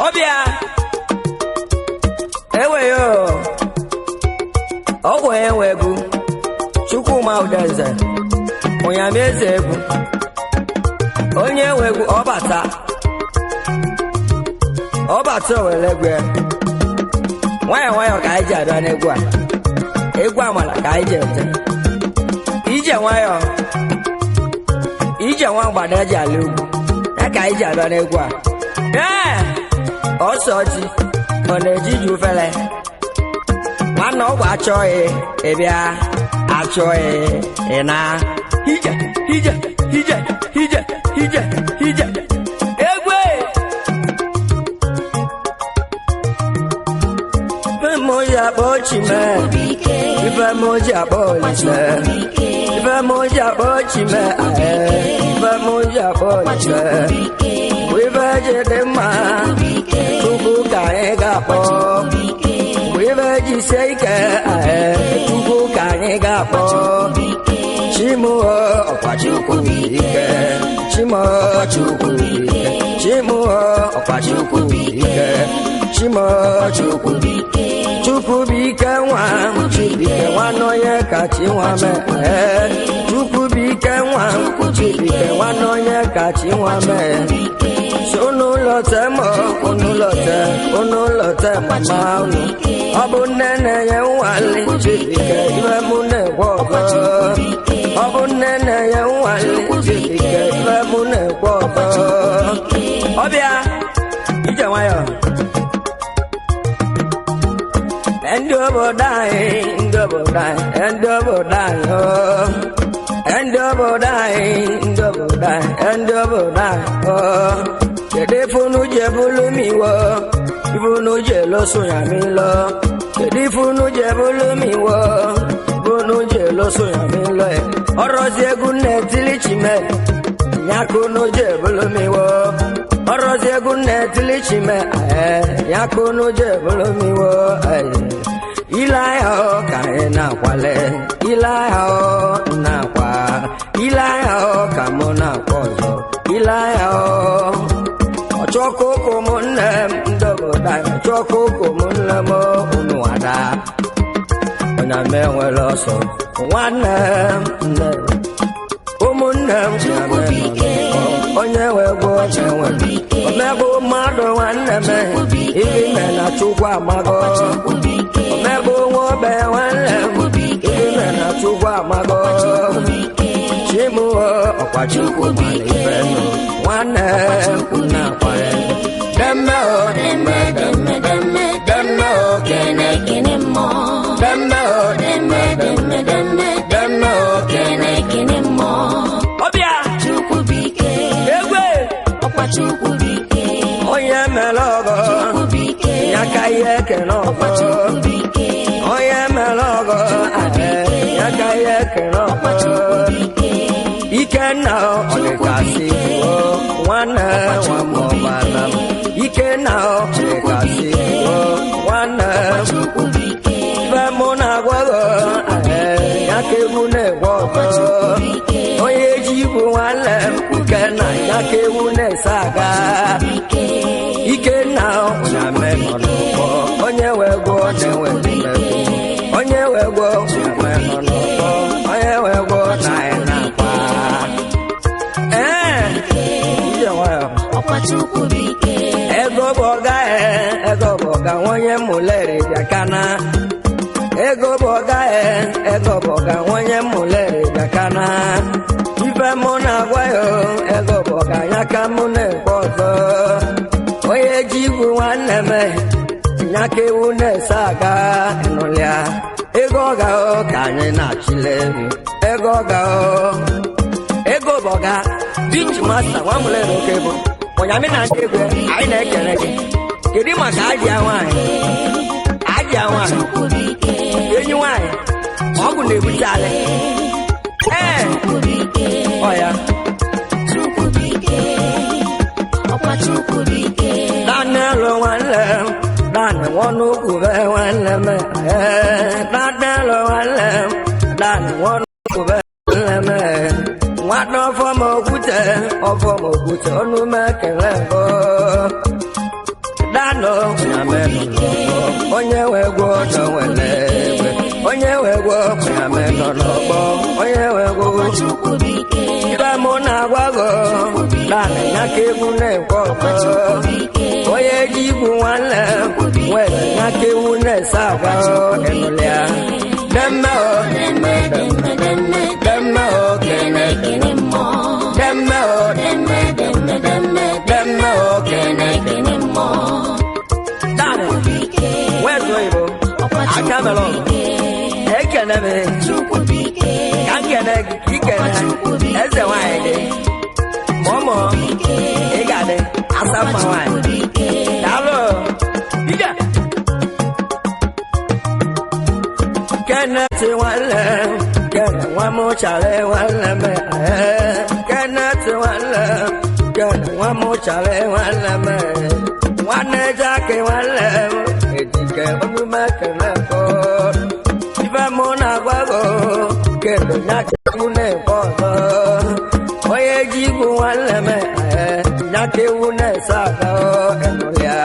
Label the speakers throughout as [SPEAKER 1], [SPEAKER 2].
[SPEAKER 1] Obia ewe yo ogwe ewegu Chukwuma Udeze Onyameze egwu onye ewegu ọbata owelegwe nwayọ ka anyị ji abịa n'egwu a egwu amala ka anyị ji ete ije nwayọ ije nwa mgbada ji ala ugwu ya ka anyị ji abịa n'egwu a ọsọ ji ọ na-eji ju fele nwanne ọgwụ achọghị ịbịa achọghị ịna ije egwe moja bochime ife moja bolise ife moja bochime ife moja bolise wife jedema tubu kanye po wife jiseike tubu kanye po chimu okwachukwuike chimu chukwuike chimu okwachukwuike chimu chukwuike Chukwubike nwa Chibike nwa n'onye kachi nwa mee Chukwubike nwa Chibike nwa n'onye kachi nwa mee so n'ụlọ temo ụnụlọ te mama unu ọ bụ nne na-enye nwale Chibike ibe mụ na-ekwe ọgọ ọ bụ nne na-enye nwale Chibike ibe mụ na-ekwe ọgọ ọbịa ije nwayọ End over dying, oh. Kedifunu jebulumi wo, ifunu jelo suyami lo. Kedifunu jebulumi wo, ifunu jelo suyami lo. Orozi egunne tilichime, nyakunu jebulumi wo. Orozi egunne tilichime, nyakunu jebulumi wo. Ilayo kaena kwale, ilayo nakwa, ilayo kamona kozo, ilayo ochoko komunne ndogoda, ochoko komunne mo unuada, ona mewe loso, wane nne, umunne mchame onye wego onyewe, omego mado wane me, ibi mena chukwa mago. Omebo nwobe nwanne ime na Chukwu amago Chimu ọkwachukwu mara ife nụ nwanne na kware demme o kene mmụọ demme o kene mmụọ ọbịa Chukwubike egwe ọkwachukwu onye mere ọgọ ya ka ihe kene ọgọ onye mere ọgọ ya ka ihe kene ọgọ Ikenna ọdịkasị nwanne nwamọbana Ikenna ọdịkasị nwanne ife mụ na-agwaghọ ya ka egwu na-egwe ọgọ onye ji ibu nwanne Ikenna ya ka egwu na-ese aga Ikenna ọnyame nọ n'ụgbọ onye wee gwọ na-enwe mmegbu onye wee gwọ nyame nọ n'ụgbọ onye wee gwọ na anyị na-akpa ije nwayọ ego bụ ọga onye mụleri bịakana ego bụ ọga onye mụleri bịakana ife mụ na-agwa ya ego bụ ọga ya ka mụ na-ekwe ọzọ onye ji igwu nwanne m ya ka ewu na-ese aga nụlịa ego ọga ka anyị na-achịle ego ọga ego bụ ọga binch masta nwamụlere oke bụ onyame na ndị egwe anyị na-ekele gị kedu maka ajịa nwaanyị enyi nwaanyị ọgwụ na-ebute alị ọya Daniel nwanne Dan nwanukwu be nwanne m Daniel nwanne Dan nwanukwu be nwanne m nwata ọfọm okwute ọnụ m ekele dano na meno onye wego no wele onye wego na meno no bo onye wego ibe mo na gwago dana nyake bune ko oye jibu wale wele nyake bune saga enolia demo demo kene mo demo kene mo dana wezo ibo akamelo ekene me kankene kikene eze waide momo igade asafa waide dalo ida kene ti wale kene wamo chale wale me kene ti wale kene wamo chale wale me wane jake wale etike omume kene ko ife mona gwago kendo nyake une kodo oye jibu wale me nyake une saga enolia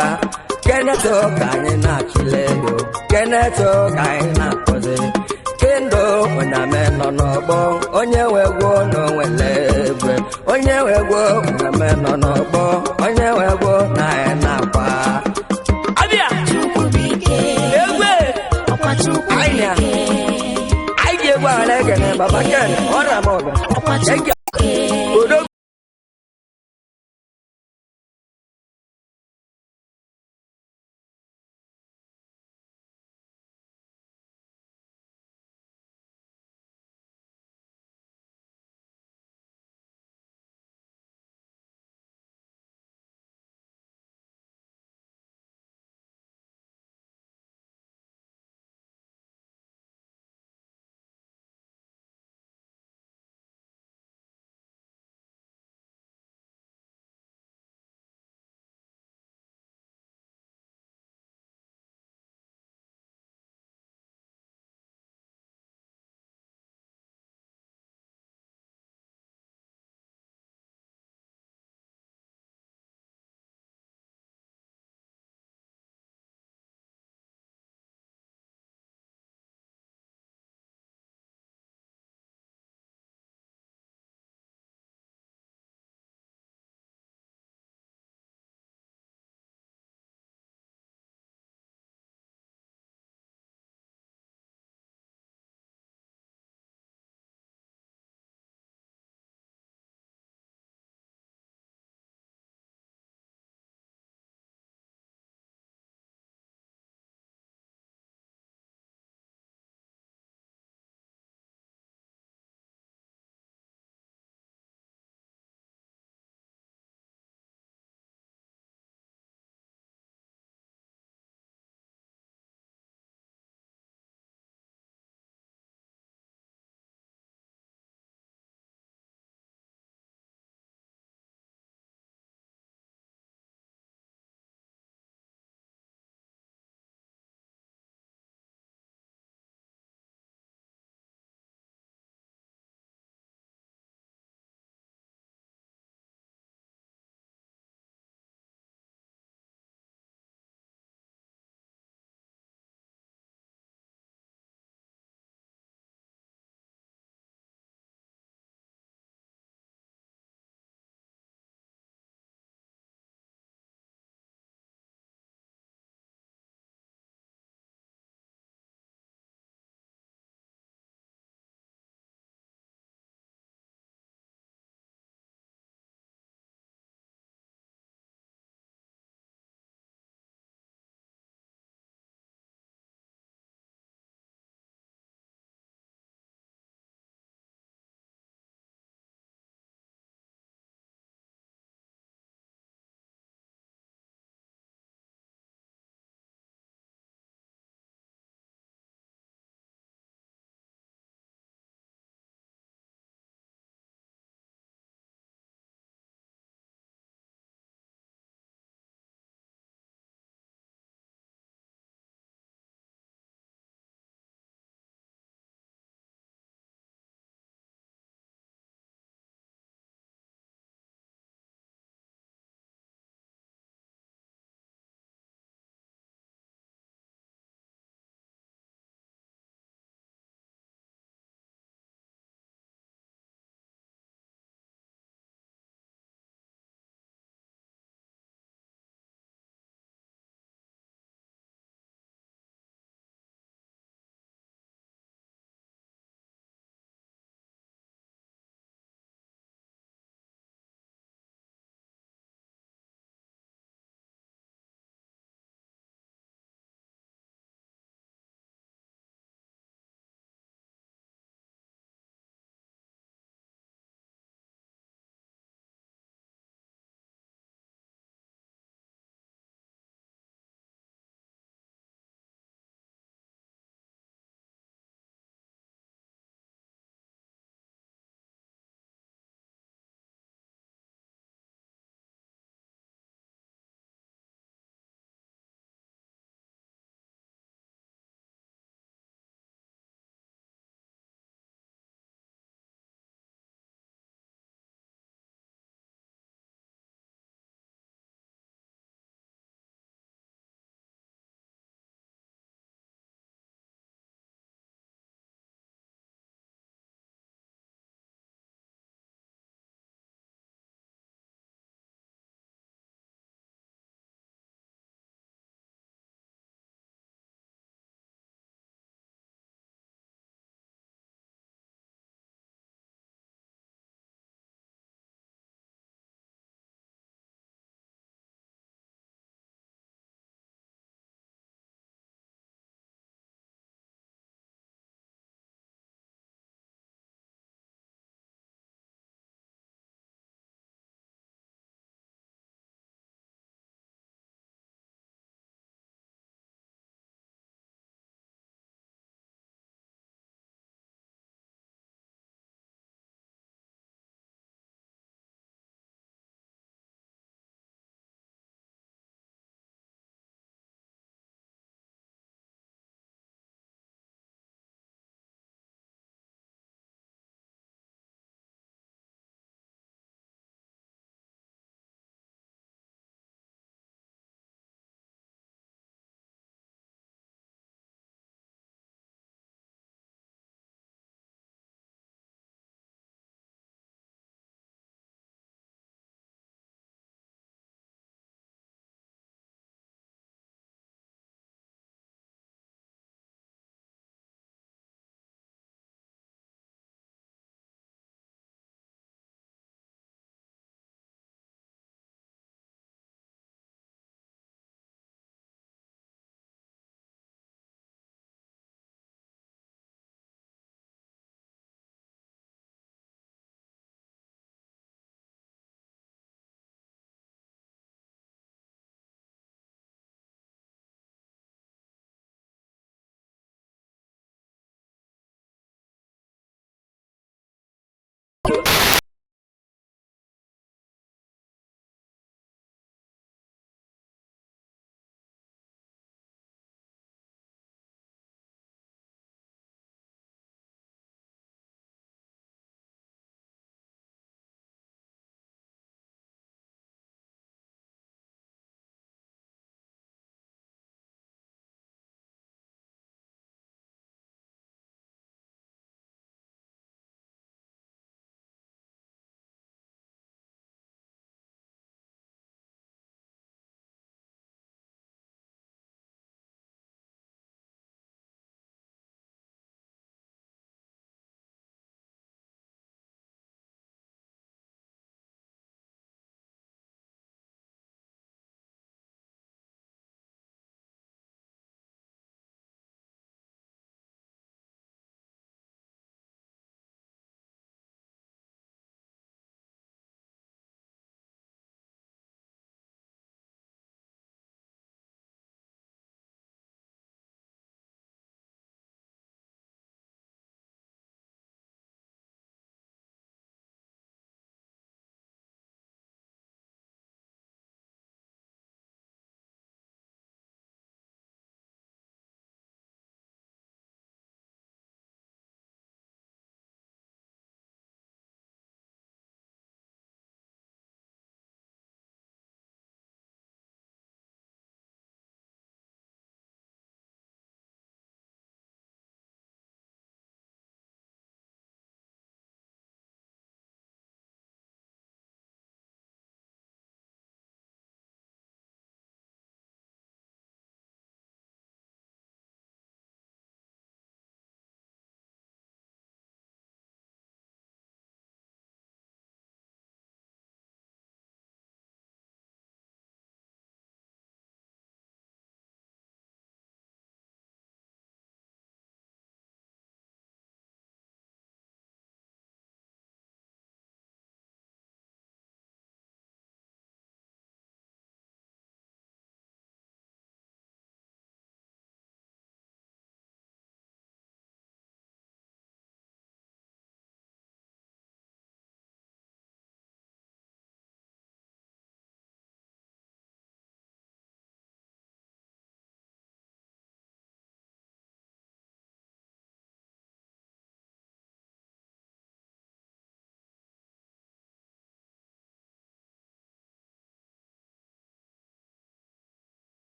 [SPEAKER 1] kene to kanye na chilelo kene to kanye na koze kendo ona meno no bo onye wego no welebwe onye wego ona meno no bo onye wego na kwa abia egwe ainia aije gwa lege ne baba ken ora mo